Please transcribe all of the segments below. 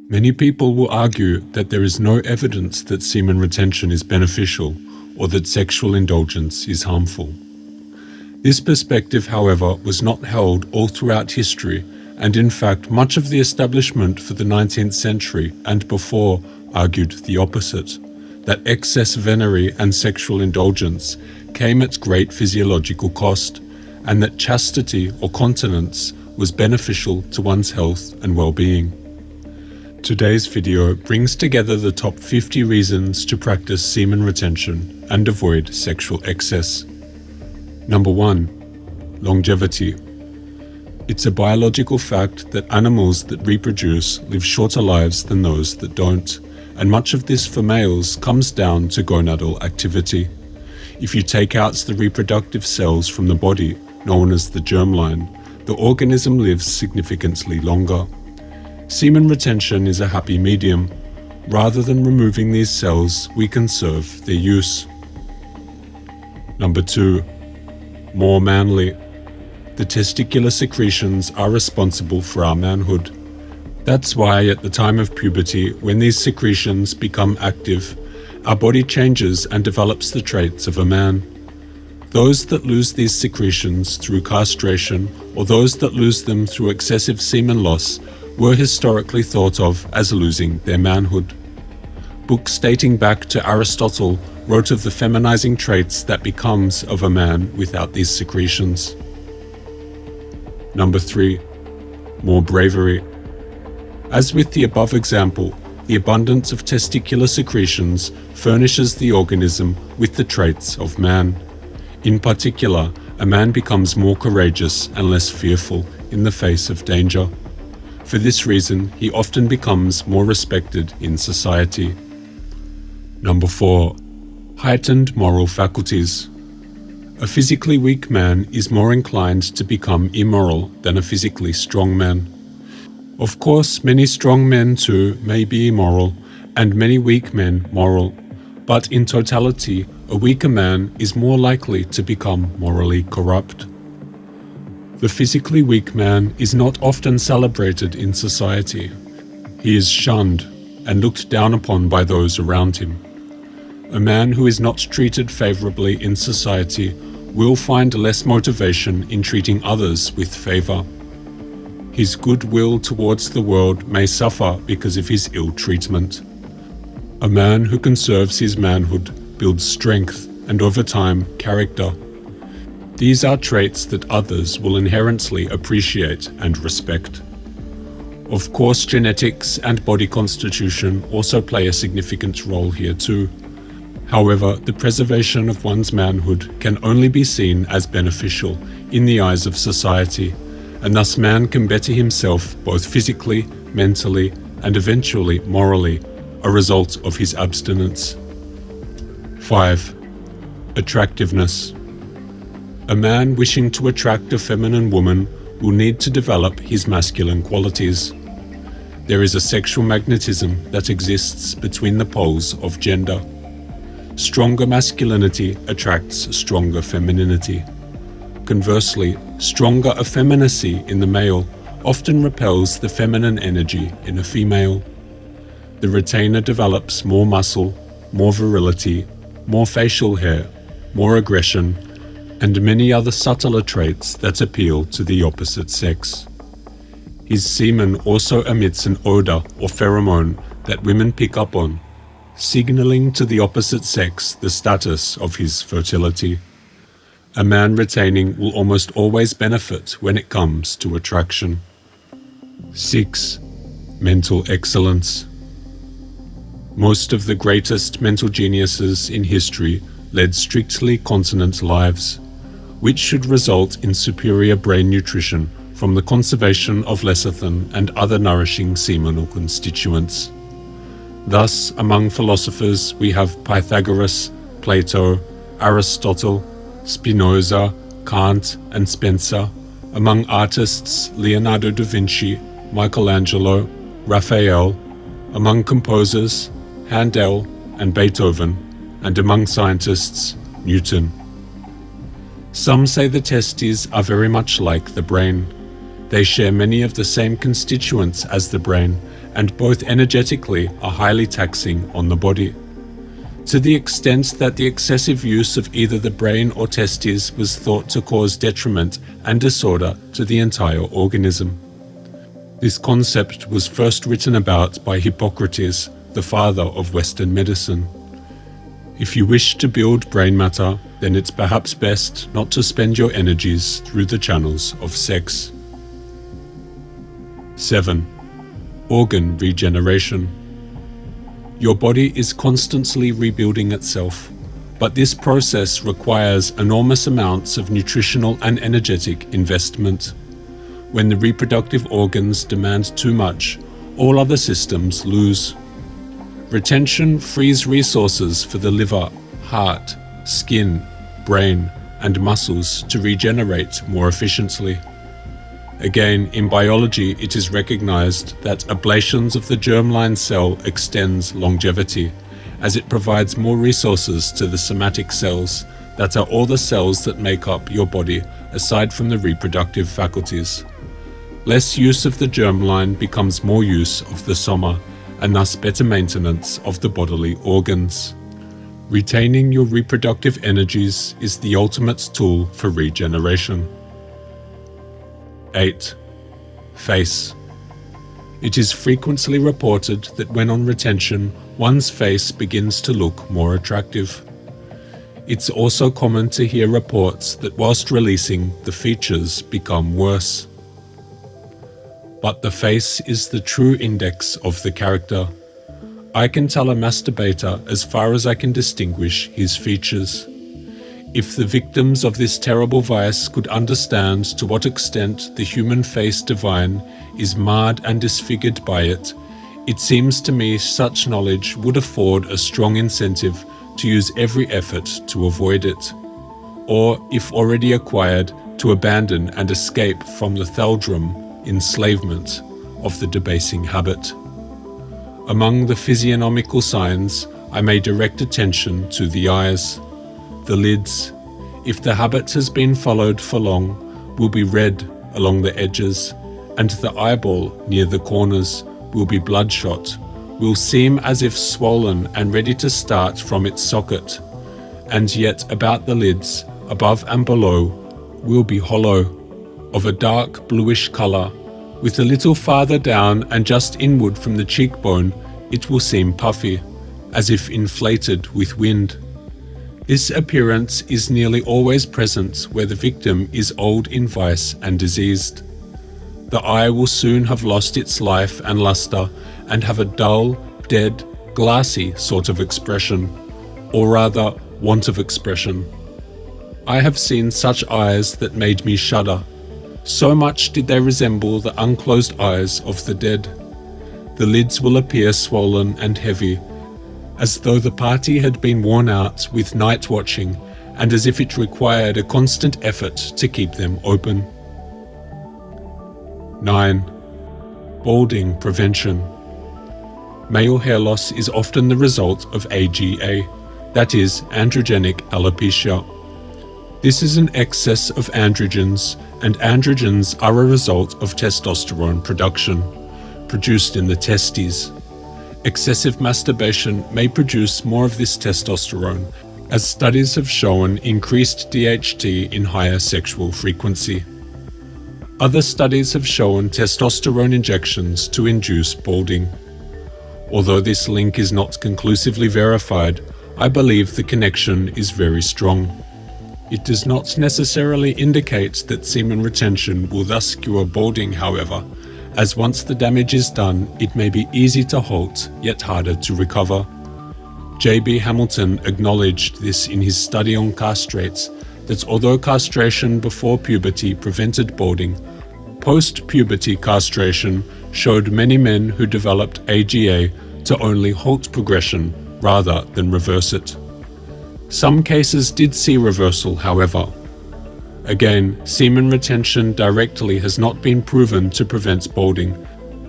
Many people will argue that there is no evidence that semen retention is beneficial or that sexual indulgence is harmful. This perspective, however, was not held all throughout history, and in fact much of the establishment for the 19th century and before argued the opposite, that excess venery and sexual indulgence came at great physiological cost, and that chastity or continence was beneficial to one's health and well-being. Today's video brings together the top 50 reasons to practice semen retention and avoid sexual excess. Number 1. Longevity. It's a biological fact that animals that reproduce live shorter lives than those that don't, and much of this for males comes down to gonadal activity. If you take out the reproductive cells from the body, known as the germline, the organism lives significantly longer. Semen retention is a happy medium. Rather than removing these cells, we conserve their use. Number 2. More manly. The testicular secretions are responsible for our manhood. That's why at the time of puberty, when these secretions become active, our body changes and develops the traits of a man. Those that lose these secretions through castration or those that lose them through excessive semen loss were historically thought of as losing their manhood. Books dating back to Aristotle wrote of the feminizing traits that becomes of a man without these secretions. Number 3. More bravery. As with the above example, the abundance of testicular secretions furnishes the organism with the traits of man. In particular, a man becomes more courageous and less fearful in the face of danger. For this reason, he often becomes more respected in society. Number 4. Heightened moral faculties. A physically weak man is more inclined to become immoral than a physically strong man. Of course, many strong men too may be immoral, and many weak men moral, but in totality, a weaker man is more likely to become morally corrupt. The physically weak man is not often celebrated in society. He is shunned and looked down upon by those around him. A man who is not treated favorably in society will find less motivation in treating others with favor. His goodwill towards the world may suffer because of his ill treatment. A man who conserves his manhood builds strength and over time character. These are traits that others will inherently appreciate and respect. Of course, genetics and body constitution also play a significant role here too. However, the preservation of one's manhood can only be seen as beneficial in the eyes of society, and thus man can better himself both physically, mentally, and eventually morally, a result of his abstinence. 5. Attractiveness. A man wishing to attract a feminine woman will need to develop his masculine qualities. There is a sexual magnetism that exists between the poles of gender. Stronger masculinity attracts stronger femininity. Conversely, stronger effeminacy in the male often repels the feminine energy in a female. The retainer develops more muscle, more virility, more facial hair, more aggression, and many other subtler traits that appeal to the opposite sex. His semen also emits an odor or pheromone that women pick up on, signaling to the opposite sex the status of his fertility. A man retaining will almost always benefit when it comes to attraction. 6. Mental excellence. Most of the greatest mental geniuses in history led strictly continent lives, which should result in superior brain nutrition from the conservation of lecithin and other nourishing seminal constituents. Thus, among philosophers we have Pythagoras, Plato, Aristotle, Spinoza, Kant, and Spencer. Among artists, Leonardo da Vinci, Michelangelo, Raphael. Among composers, Handel and Beethoven, and among scientists, Newton. Some say the testes are very much like the brain. They share many of the same constituents as the brain, and both energetically are highly taxing on the body, to the extent that the excessive use of either the brain or testes was thought to cause detriment and disorder to the entire organism. This concept was first written about by Hippocrates, the father of Western medicine. If you wish to build brain matter, then it's perhaps best not to spend your energies through the channels of sex. 7. Organ regeneration. Your body is constantly rebuilding itself, but this process requires enormous amounts of nutritional and energetic investment. When the reproductive organs demand too much, all other systems lose. Retention frees resources for the liver, heart, skin, brain, and muscles to regenerate more efficiently. Again, in biology, it is recognized that ablations of the germline cell extends longevity, as it provides more resources to the somatic cells, that are all the cells that make up your body aside from the reproductive faculties. Less use of the germline becomes more use of the soma, and thus better maintenance of the bodily organs. Retaining your reproductive energies is the ultimate tool for regeneration. 8. Face. It is frequently reported that when on retention, one's face begins to look more attractive. It's also common to hear reports that whilst releasing, the features become worse. But the face is the true index of the character. I can tell a masturbator as far as I can distinguish his features. If the victims of this terrible vice could understand to what extent the human face divine is marred and disfigured by it, it seems to me such knowledge would afford a strong incentive to use every effort to avoid it, or, if already acquired, to abandon and escape from the thraldom, enslavement, of the debasing habit. Among the physiognomical signs, I may direct attention to the eyes. The lids, if the habit has been followed for long, will be red along the edges, and the eyeball near the corners will be bloodshot, will seem as if swollen and ready to start from its socket, and yet about the lids, above and below, will be hollow, of a dark bluish color. With a little farther down and just inward from the cheekbone, it will seem puffy, as if inflated with wind. This appearance is nearly always present where the victim is old in vice and diseased. The eye will soon have lost its life and luster and have a dull, dead, glassy sort of expression, or rather want of expression. I have seen such eyes that made me shudder. So much did they resemble the unclosed eyes of the dead. The lids will appear swollen and heavy, as though the party had been worn out with night watching, and as if it required a constant effort to keep them open. 9. Balding prevention. Male hair loss is often the result of AGA, that is, androgenic alopecia. This is an excess of androgens, and androgens are a result of testosterone production, produced in the testes. Excessive masturbation may produce more of this testosterone, as studies have shown increased DHT in higher sexual frequency. Other studies have shown testosterone injections to induce balding. Although this link is not conclusively verified, I believe the connection is very strong. It does not necessarily indicate that semen retention will thus cure balding, however, as once the damage is done, it may be easy to halt, yet harder to recover. J.B. Hamilton acknowledged this in his study on castrates, that although castration before puberty prevented balding, post-puberty castration showed many men who developed AGA to only halt progression rather than reverse it. Some cases did see reversal, however. Again, semen retention directly has not been proven to prevent balding,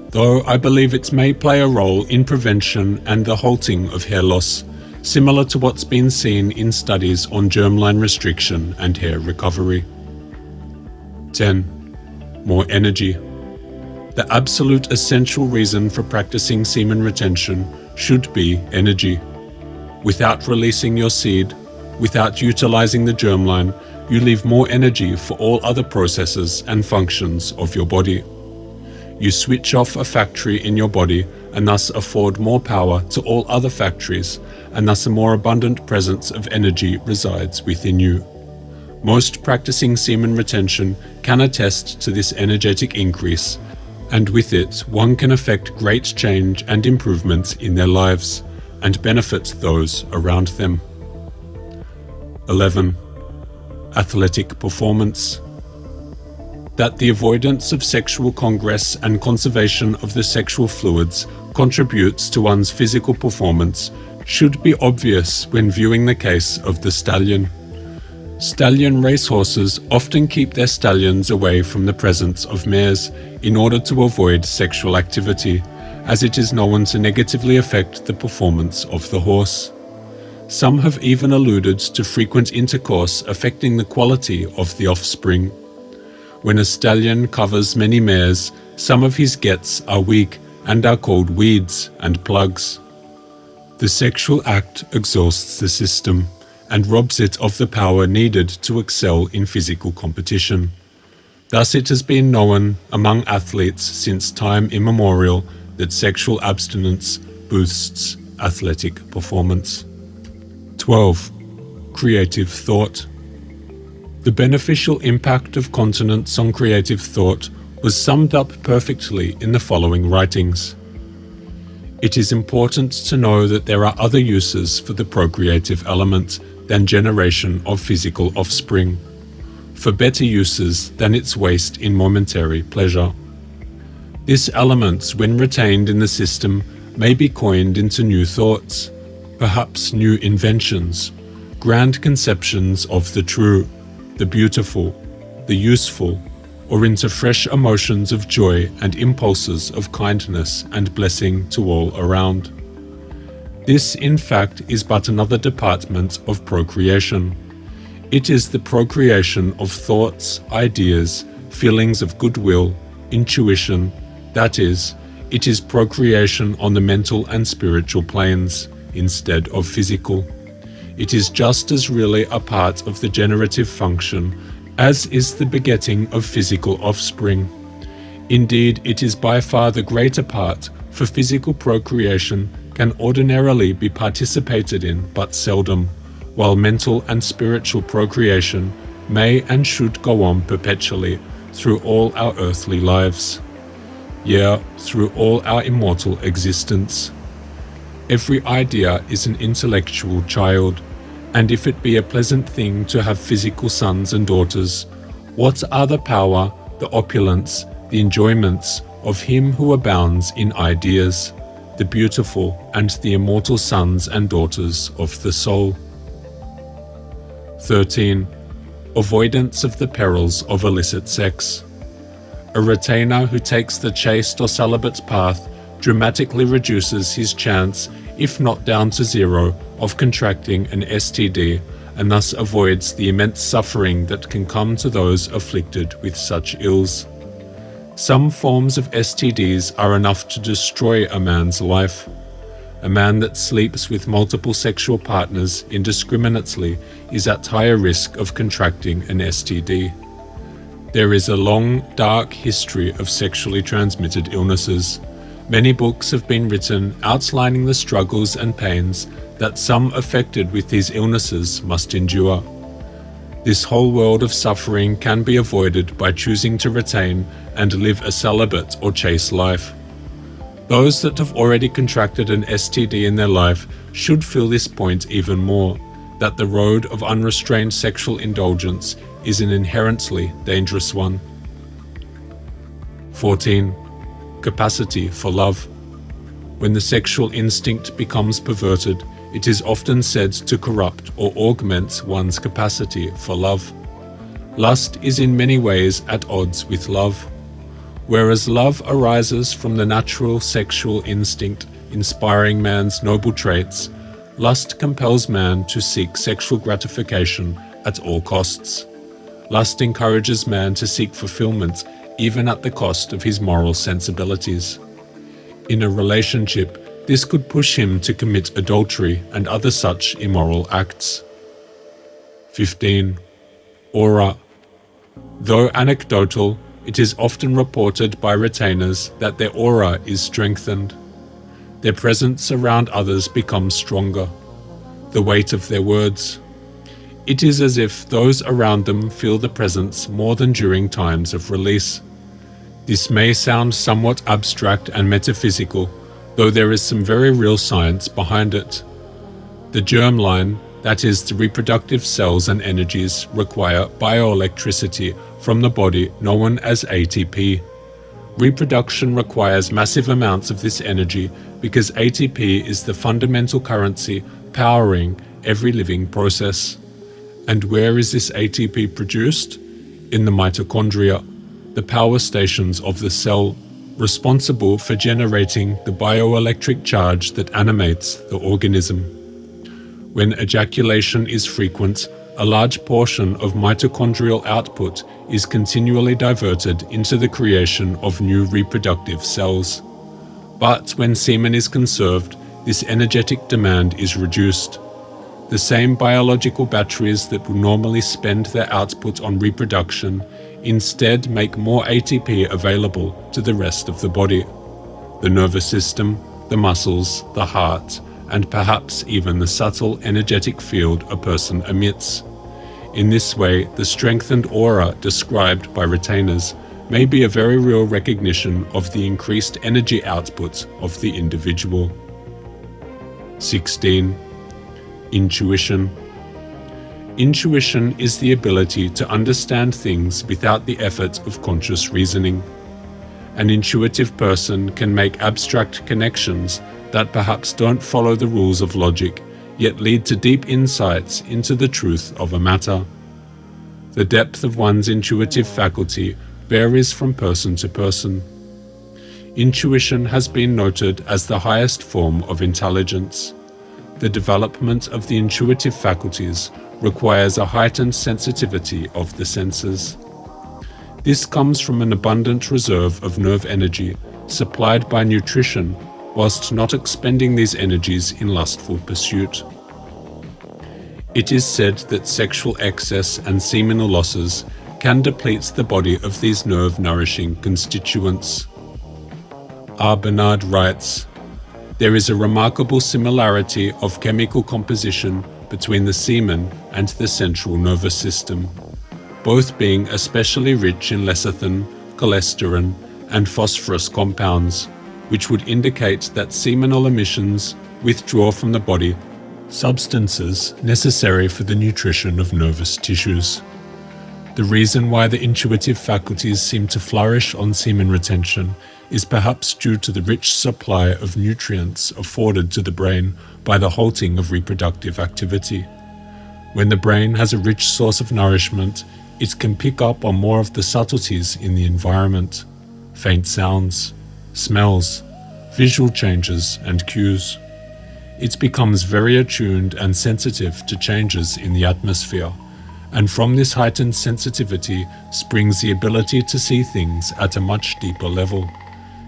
though I believe it may play a role in prevention and the halting of hair loss, similar to what's been seen in studies on germline restriction and hair recovery. 10. more energy. The absolute essential reason for practicing semen retention should be energy. Without releasing your seed, without utilizing the germline, you leave more energy for all other processes and functions of your body. You switch off a factory in your body and thus afford more power to all other factories, and thus a more abundant presence of energy resides within you. Most practicing semen retention can attest to this energetic increase, and with it one can effect great change and improvement in their lives and benefit those around them. 11. Athletic performance. That the avoidance of sexual congress and conservation of the sexual fluids contributes to one's physical performance should be obvious when viewing the case of the stallion. Stallion racehorses often keep their stallions away from the presence of mares in order to avoid sexual activity, as it is known to negatively affect the performance of the horse. Some have even alluded to frequent intercourse affecting the quality of the offspring. When a stallion covers many mares, some of his gets are weak and are called weeds and plugs. The sexual act exhausts the system and robs it of the power needed to excel in physical competition. Thus it has been known among athletes since time immemorial that sexual abstinence boosts athletic performance. 12. Creative thought. The beneficial impact of continence on creative thought was summed up perfectly in the following writings. It is important to know that there are other uses for the procreative element than generation of physical offspring, for better uses than its waste in momentary pleasure. This element, when retained in the system, may be coined into new thoughts, perhaps new inventions, grand conceptions of the true, the beautiful, the useful, or into fresh emotions of joy and impulses of kindness and blessing to all around. This, in fact, is but another department of procreation. It is the procreation of thoughts, ideas, feelings of goodwill, intuition, that is, it is procreation on the mental and spiritual planes, instead of physical. It is just as really a part of the generative function as is the begetting of physical offspring. Indeed, it is by far the greater part, for physical procreation can ordinarily be participated in but seldom, while mental and spiritual procreation may and should go on perpetually through all our earthly lives. Yea, through all our immortal existence. Every idea is an intellectual child, and if it be a pleasant thing to have physical sons and daughters, what are the power, the opulence, the enjoyments of him who abounds in ideas, the beautiful and the immortal sons and daughters of the soul? 13. Avoidance of the perils of illicit sex. A retainer who takes the chaste or celibate path dramatically reduces his chance, if not down to zero, of contracting an STD, and thus avoids the immense suffering that can come to those afflicted with such ills. Some forms of STDs are enough to destroy a man's life. A man that sleeps with multiple sexual partners indiscriminately is at higher risk of contracting an STD. There is a long, dark history of sexually transmitted illnesses. Many books have been written outlining the struggles and pains that some affected with these illnesses must endure. This whole world of suffering can be avoided by choosing to retain and live a celibate or chaste life. Those that have already contracted an STD in their life should feel this point even more, that the road of unrestrained sexual indulgence is an inherently dangerous one. 14. Capacity for love. When the sexual instinct becomes perverted, it is often said to corrupt or augment one's capacity for love. Lust is in many ways at odds with love. Whereas love arises from the natural sexual instinct inspiring man's noble traits, lust compels man to seek sexual gratification at all costs. Lust encourages man to seek fulfillment even at the cost of his moral sensibilities. In a relationship, this could push him to commit adultery and other such immoral acts. 15. Aura. Though anecdotal, it is often reported by retainers that their aura is strengthened. Their presence around others becomes stronger. The weight of their words. It is as if those around them feel the presence more than during times of release. This may sound somewhat abstract and metaphysical, though there is some very real science behind it. The germline, that is, the reproductive cells and energies, require bioelectricity from the body known as ATP. Reproduction requires massive amounts of this energy because ATP is the fundamental currency powering every living process. And where is this ATP produced? In the mitochondria, the power stations of the cell, responsible for generating the bioelectric charge that animates the organism. When ejaculation is frequent, a large portion of mitochondrial output is continually diverted into the creation of new reproductive cells. But when semen is conserved, this energetic demand is reduced. The same biological batteries that would normally spend their output on reproduction instead make more ATP available to the rest of the body. The nervous system, the muscles, the heart, and perhaps even the subtle energetic field a person emits. In this way, the strengthened aura described by retainers may be a very real recognition of the increased energy output of the individual. 16. Intuition. Intuition is the ability to understand things without the effort of conscious reasoning. An intuitive person can make abstract connections that perhaps don't follow the rules of logic, yet lead to deep insights into the truth of a matter. The depth of one's intuitive faculty varies from person to person. Intuition has been noted as the highest form of intelligence. The development of the intuitive faculties requires a heightened sensitivity of the senses. This comes from an abundant reserve of nerve energy supplied by nutrition, whilst not expending these energies in lustful pursuit. It is said that sexual excess and seminal losses can deplete the body of these nerve-nourishing constituents. R. Bernard writes, "There is a remarkable similarity of chemical composition between the semen and the central nervous system, both being especially rich in lecithin, cholesterol, and phosphorus compounds, which would indicate that seminal emissions withdraw from the body substances necessary for the nutrition of nervous tissues. The reason why the intuitive faculties seem to flourish on semen retention is perhaps due to the rich supply of nutrients afforded to the brain by the halting of reproductive activity. When the brain has a rich source of nourishment, it can pick up on more of the subtleties in the environment, faint sounds, smells, visual changes, and cues. It becomes very attuned and sensitive to changes in the atmosphere, and from this heightened sensitivity springs the ability to see things at a much deeper level,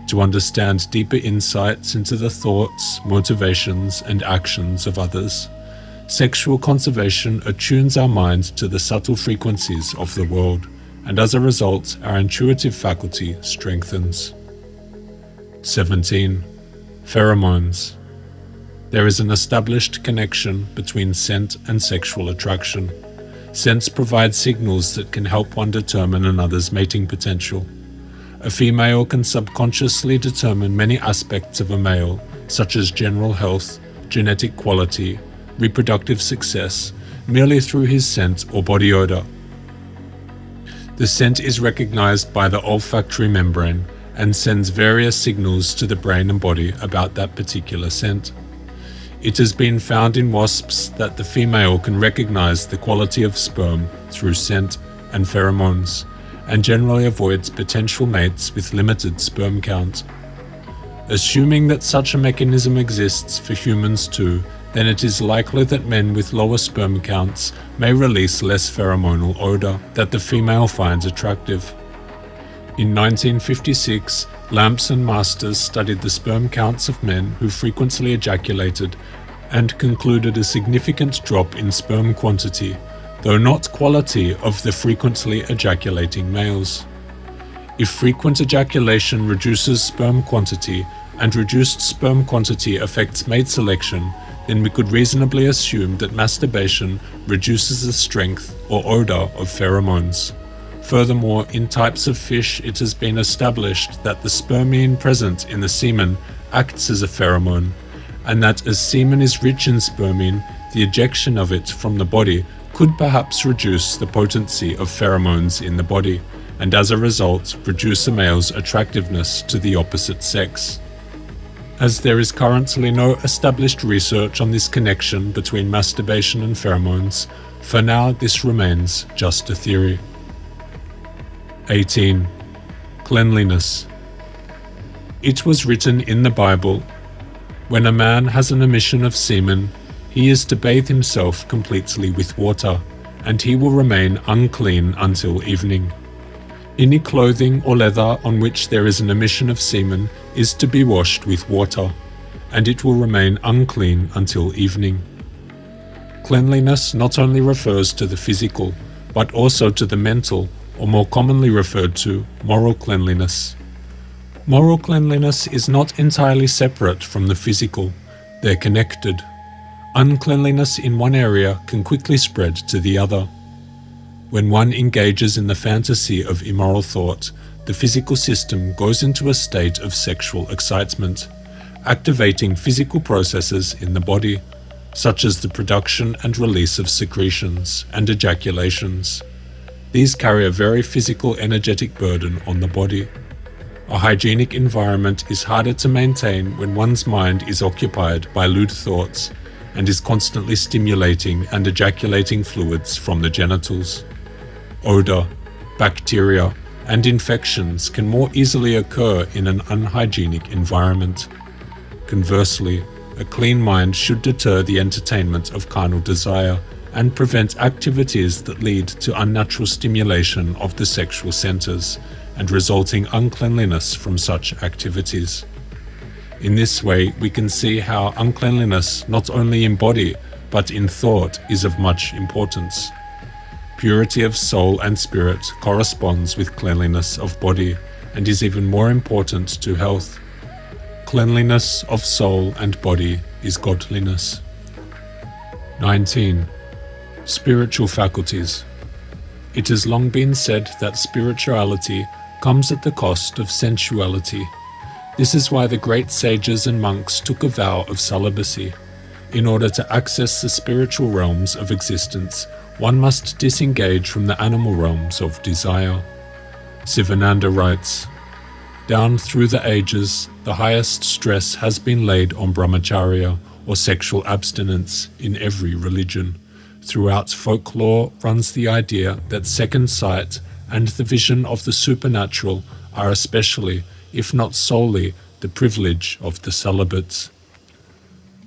to understand deeper insights into the thoughts, motivations, and actions of others. Sexual conservation attunes our mind to the subtle frequencies of the world, and as a result, our intuitive faculty strengthens. 17. Pheromones. There is an established connection between scent and sexual attraction. Scents provide signals that can help one determine another's mating potential. A female can subconsciously determine many aspects of a male, such as general health, genetic quality, reproductive success, merely through his scent or body odor. The scent is recognized by the olfactory membrane and sends various signals to the brain and body about that particular scent. It has been found in wasps that the female can recognize the quality of sperm through scent and pheromones, and generally avoids potential mates with limited sperm count. Assuming that such a mechanism exists for humans too, then it is likely that men with lower sperm counts may release less pheromonal odor that the female finds attractive. In 1956, Lamps and Masters studied the sperm counts of men who frequently ejaculated and concluded a significant drop in sperm quantity, though not quality, of the frequently ejaculating males. If frequent ejaculation reduces sperm quantity and reduced sperm quantity affects mate selection, then we could reasonably assume that masturbation reduces the strength or odor of pheromones. Furthermore, in types of fish, it has been established that the spermine present in the semen acts as a pheromone, and that as semen is rich in spermine, the ejection of it from the body could perhaps reduce the potency of pheromones in the body, and as a result, reduce a male's attractiveness to the opposite sex. As there is currently no established research on this connection between masturbation and pheromones, for now this remains just a theory. 18. Cleanliness. It was written in the Bible, "When a man has an emission of semen, he is to bathe himself completely with water, and he will remain unclean until evening. Any clothing or leather on which there is an emission of semen is to be washed with water, and it will remain unclean until evening." Cleanliness not only refers to the physical, but also to the mental, or more commonly referred to, moral cleanliness. Moral cleanliness is not entirely separate from the physical. They're connected. Uncleanliness in one area can quickly spread to the other. When one engages in the fantasy of immoral thought, the physical system goes into a state of sexual excitement, activating physical processes in the body, such as the production and release of secretions and ejaculations. These carry a very physical energetic burden on the body. A hygienic environment is harder to maintain when one's mind is occupied by lewd thoughts and is constantly stimulating and ejaculating fluids from the genitals. Odor, bacteria, and infections can more easily occur in an unhygienic environment. Conversely, a clean mind should deter the entertainment of carnal desire and prevent activities that lead to unnatural stimulation of the sexual centers and resulting uncleanliness from such activities. In this way, we can see how uncleanliness not only in body but in thought is of much importance. Purity of soul and spirit corresponds with cleanliness of body and is even more important to health. Cleanliness of soul and body is godliness. 19. Spiritual faculties. It has long been said that spirituality comes at the cost of sensuality. This is why the great sages and monks took a vow of celibacy. In order to access the spiritual realms of existence, one must disengage from the animal realms of desire. Sivananda writes, "Down through the ages, the highest stress has been laid on brahmacharya, or sexual abstinence, in every religion. Throughout folklore runs the idea that second sight and the vision of the supernatural are especially, if not solely, the privilege of the celibates."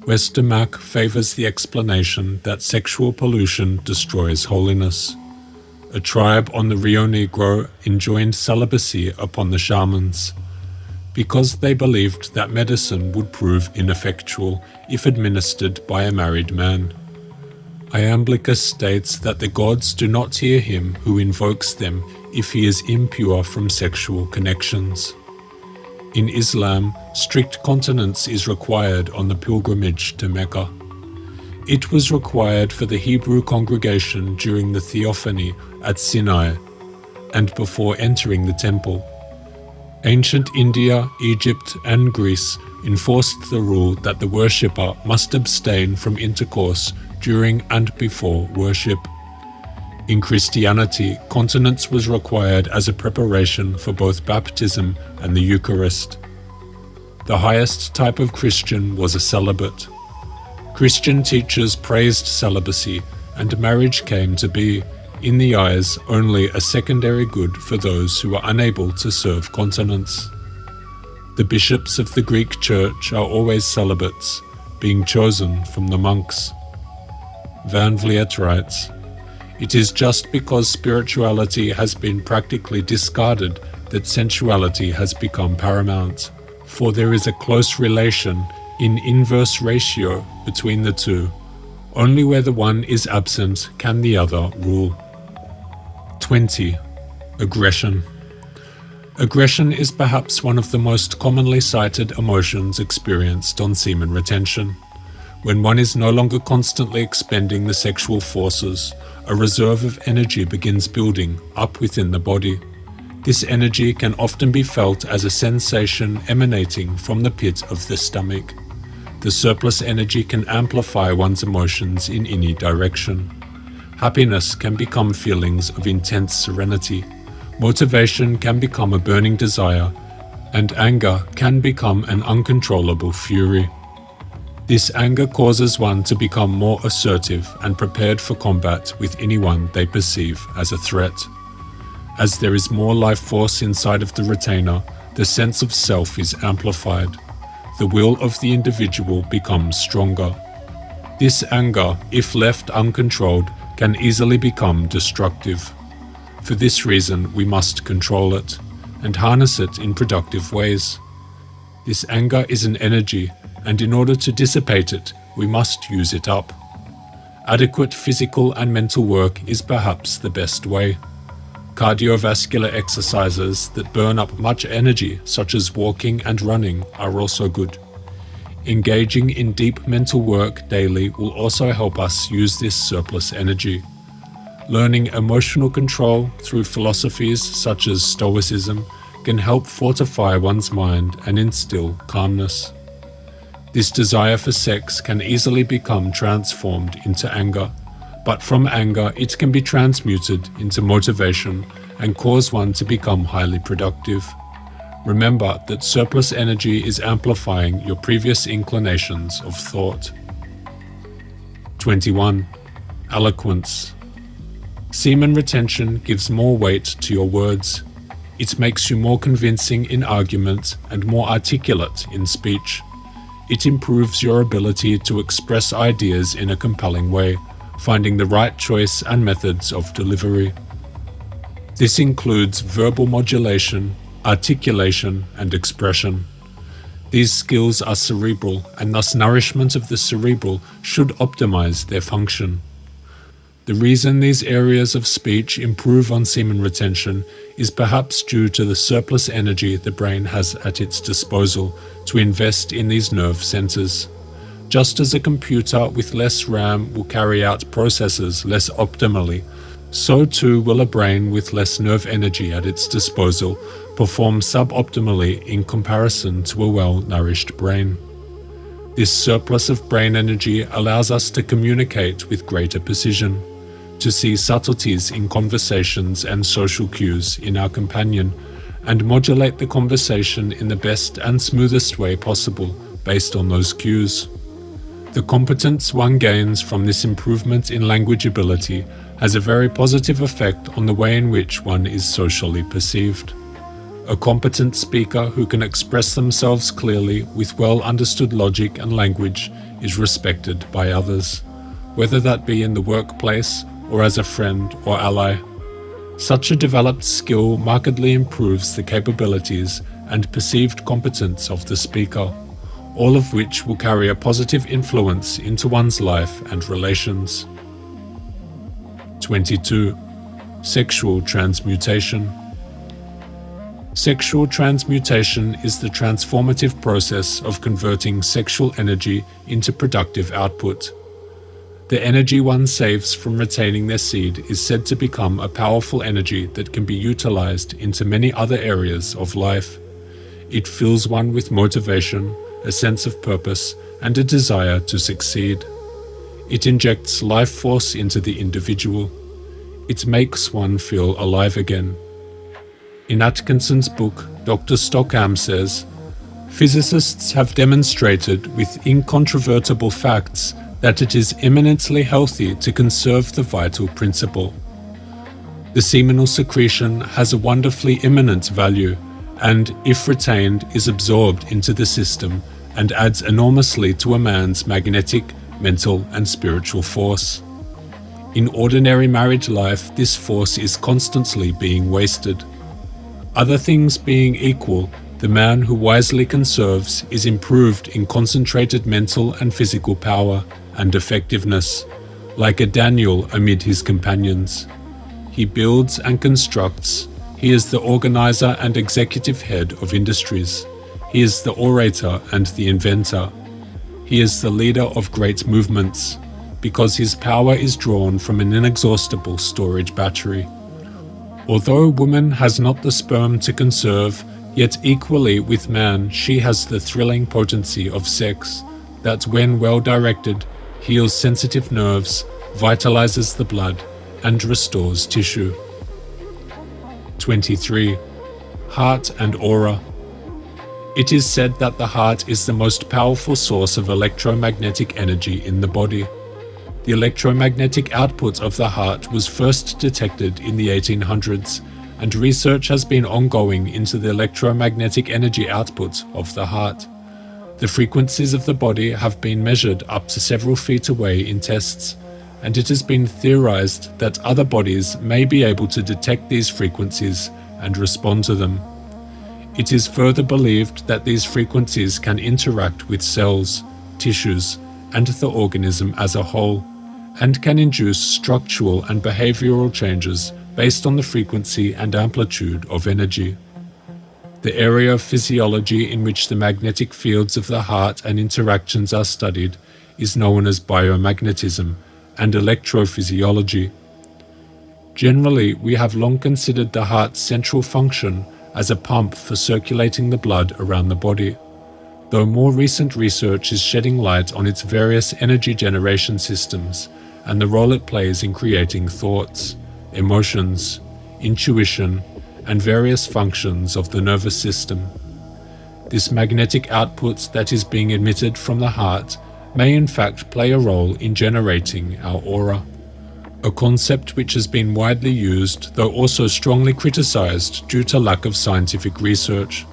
Westermarck favors the explanation that sexual pollution destroys holiness. A tribe on the Rio Negro enjoined celibacy upon the shamans, because they believed that medicine would prove ineffectual if administered by a married man. Iamblichus states that the gods do not hear him who invokes them if he is impure from sexual connections. In Islam, strict continence is required on the pilgrimage to Mecca. It was required for the Hebrew congregation during the theophany at Sinai and before entering the temple. Ancient India, Egypt, and Greece enforced the rule that the worshipper must abstain from intercourse during and before worship. In Christianity, continence was required as a preparation for both baptism and the Eucharist. The highest type of Christian was a celibate. Christian teachers praised celibacy, and marriage came to be, in the eyes, only a secondary good for those who are unable to serve continence. The bishops of the Greek Church are always celibates, being chosen from the monks. Van Vliet writes, "It is just because spirituality has been practically discarded that sensuality has become paramount, for there is a close relation in inverse ratio between the two. Only where the one is absent can the other rule. 20. Aggression. Aggression is perhaps one of the most commonly cited emotions experienced on semen retention. When one is no longer constantly expending the sexual forces, a reserve of energy begins building up within the body. This energy can often be felt as a sensation emanating from the pit of the stomach. The surplus energy can amplify one's emotions in any direction. Happiness can become feelings of intense serenity. Motivation can become a burning desire, and anger can become an uncontrollable fury. This anger causes one to become more assertive and prepared for combat with anyone they perceive as a threat. As there is more life force inside of the retainer, the sense of self is amplified. The will of the individual becomes stronger. This anger, if left uncontrolled, can easily become destructive. For this reason, we must control it and harness it in productive ways. This anger is an energy, and in order to dissipate it, we must use it up. Adequate physical and mental work is perhaps the best way. Cardiovascular exercises that burn up much energy, such as walking and running, are also good. Engaging in deep mental work daily will also help us use this surplus energy. Learning emotional control through philosophies such as Stoicism can help fortify one's mind and instill calmness. This desire for sex can easily become transformed into anger, but from anger it can be transmuted into motivation and cause one to become highly productive. Remember that surplus energy is amplifying your previous inclinations of thought. 21. Eloquence. Semen retention gives more weight to your words. It makes you more convincing in argument and more articulate in speech. It improves your ability to express ideas in a compelling way, finding the right choice and methods of delivery. This includes verbal modulation, articulation, and expression. These skills are cerebral, and thus nourishment of the cerebral should optimize their function. The reason these areas of speech improve on semen retention is perhaps due to the surplus energy the brain has at its disposal to invest in these nerve centers. Just as a computer with less RAM will carry out processes less optimally, so too will a brain with less nerve energy at its disposal perform suboptimally in comparison to a well-nourished brain. This surplus of brain energy allows us to communicate with greater precision, to see subtleties in conversations and social cues in our companion, and modulate the conversation in the best and smoothest way possible based on those cues. The competence one gains from this improvement in language ability has a very positive effect on the way in which one is socially perceived. A competent speaker who can express themselves clearly with well-understood logic and language is respected by others, whether that be in the workplace or as a friend or ally. Such a developed skill markedly improves the capabilities and perceived competence of the speaker, all of which will carry a positive influence into one's life and relations. 22. Sexual transmutation. Sexual transmutation is the transformative process of converting sexual energy into productive output. The energy one saves from retaining their seed is said to become a powerful energy that can be utilized into many other areas of life. It fills one with motivation, a sense of purpose, and a desire to succeed. It injects life force into the individual. It makes one feel alive again. In Atkinson's book, Dr. Stockham says, "Physicists have demonstrated with incontrovertible facts that it is eminently healthy to conserve the vital principle. The seminal secretion has a wonderfully imminent value and, if retained, is absorbed into the system and adds enormously to a man's magnetic, mental, and spiritual force. In ordinary married life, this force is constantly being wasted. Other things being equal, the man who wisely conserves is improved in concentrated mental and physical power and effectiveness, like a Daniel amid his companions. He builds and constructs. He is the organizer and executive head of industries. He is the orator and the inventor. He is the leader of great movements, because his power is drawn from an inexhaustible storage battery. Although woman has not the sperm to conserve, yet equally with man she has the thrilling potency of sex, that when well directed, heals sensitive nerves, vitalizes the blood, and restores tissue. 23. Heart and aura. It is said that the heart is the most powerful source of electromagnetic energy in the body. The electromagnetic output of the heart was first detected in the 1800s, and research has been ongoing into the electromagnetic energy output of the heart. The frequencies of the body have been measured up to several feet away in tests, and it has been theorized that other bodies may be able to detect these frequencies and respond to them. It is further believed that these frequencies can interact with cells, tissues, and the organism as a whole, and can induce structural and behavioral changes based on the frequency and amplitude of energy. The area of physiology in which the magnetic fields of the heart and interactions are studied is known as biomagnetism and electrophysiology. Generally, we have long considered the heart's central function as a pump for circulating the blood around the body, though more recent research is shedding light on its various energy generation systems and the role it plays in creating thoughts, emotions, intuition, and various functions of the nervous system. This magnetic output that is being emitted from the heart may in fact play a role in generating our aura, a concept which has been widely used though also strongly criticized due to lack of scientific research.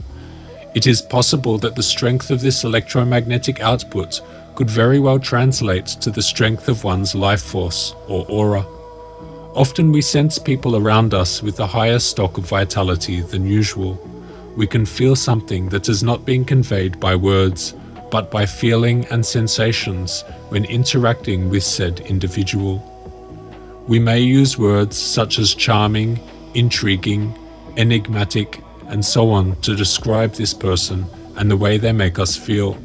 It is possible that the strength of this electromagnetic output could very well translate to the strength of one's life force or aura. Often we sense people around us with a higher stock of vitality than usual. We can feel something that has not been conveyed by words, but by feeling and sensations when interacting with said individual. We may use words such as charming, intriguing, enigmatic, and so on to describe this person and the way they make us feel,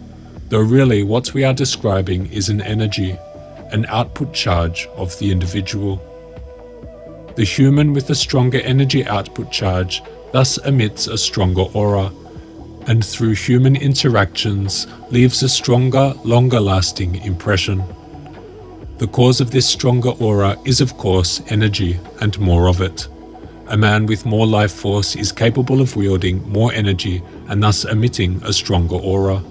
though really what we are describing is an energy, an output charge of the individual. The human with a stronger energy output charge thus emits a stronger aura, and through human interactions leaves a stronger, longer-lasting impression. The cause of this stronger aura is of course energy, and more of it. A man with more life force is capable of wielding more energy and thus emitting a stronger aura.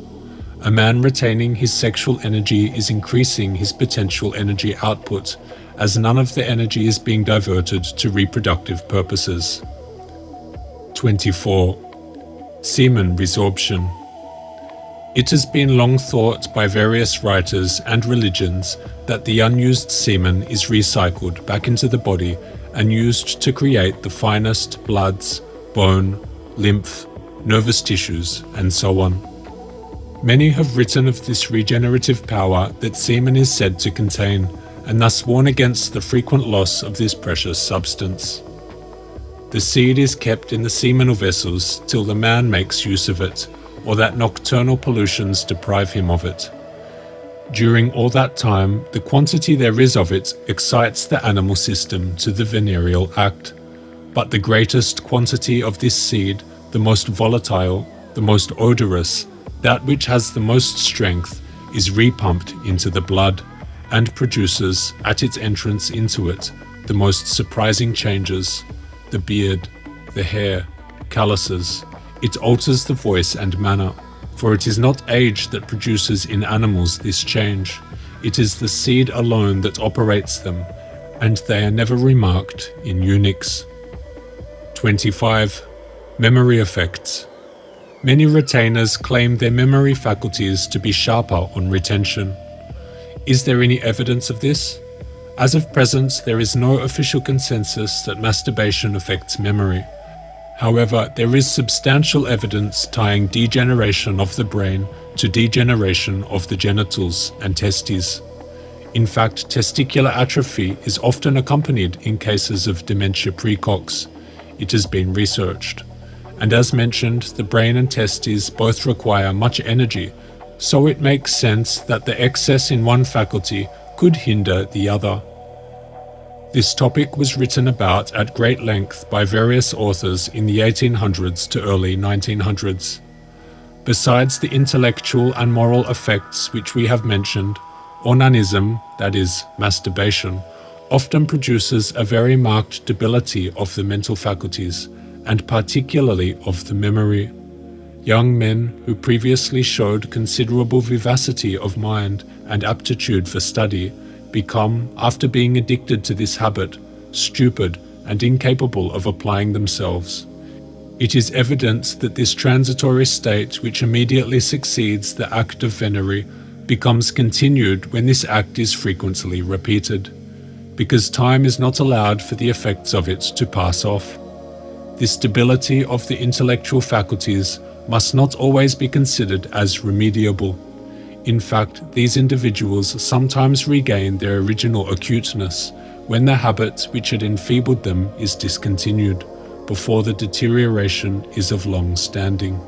A man retaining his sexual energy is increasing his potential energy output, as none of the energy is being diverted to reproductive purposes. 24. Semen resorption. It has been long thought by various writers and religions that the unused semen is recycled back into the body and used to create the finest bloods, bone, lymph, nervous tissues, and so on. Many have written of this regenerative power that semen is said to contain, and thus warn against the frequent loss of this precious substance. The seed is kept in the seminal vessels till the man makes use of it, or that nocturnal pollutions deprive him of it. During all that time, the quantity there is of it excites the animal system to the venereal act. But the greatest quantity of this seed, the most volatile, the most odorous, that which has the most strength, is repumped into the blood, and produces, at its entrance into it, the most surprising changes: the beard, the hair, calluses. It alters the voice and manner, for it is not age that produces in animals this change. It is the seed alone that operates them, and they are never remarked in eunuchs. 25. Memory effects. Many retainers claim their memory faculties to be sharper on retention. Is there any evidence of this? As of present, there is no official consensus that masturbation affects memory. However, there is substantial evidence tying degeneration of the brain to degeneration of the genitals and testes. In fact, testicular atrophy is often accompanied in cases of dementia precox. It has been researched. And as mentioned, the brain and testes both require much energy, so it makes sense that the excess in one faculty could hinder the other. This topic was written about at great length by various authors in the 1800s to early 1900s. Besides the intellectual and moral effects which we have mentioned, onanism, that is, masturbation, often produces a very marked debility of the mental faculties, and particularly of the memory. Young men who previously showed considerable vivacity of mind and aptitude for study become, after being addicted to this habit, stupid and incapable of applying themselves. It is evident that this transitory state, which immediately succeeds the act of venery, becomes continued when this act is frequently repeated, because time is not allowed for the effects of it to pass off. This debility of the intellectual faculties must not always be considered as remediable. In fact, these individuals sometimes regain their original acuteness when the habit which had enfeebled them is discontinued, before the deterioration is of long standing.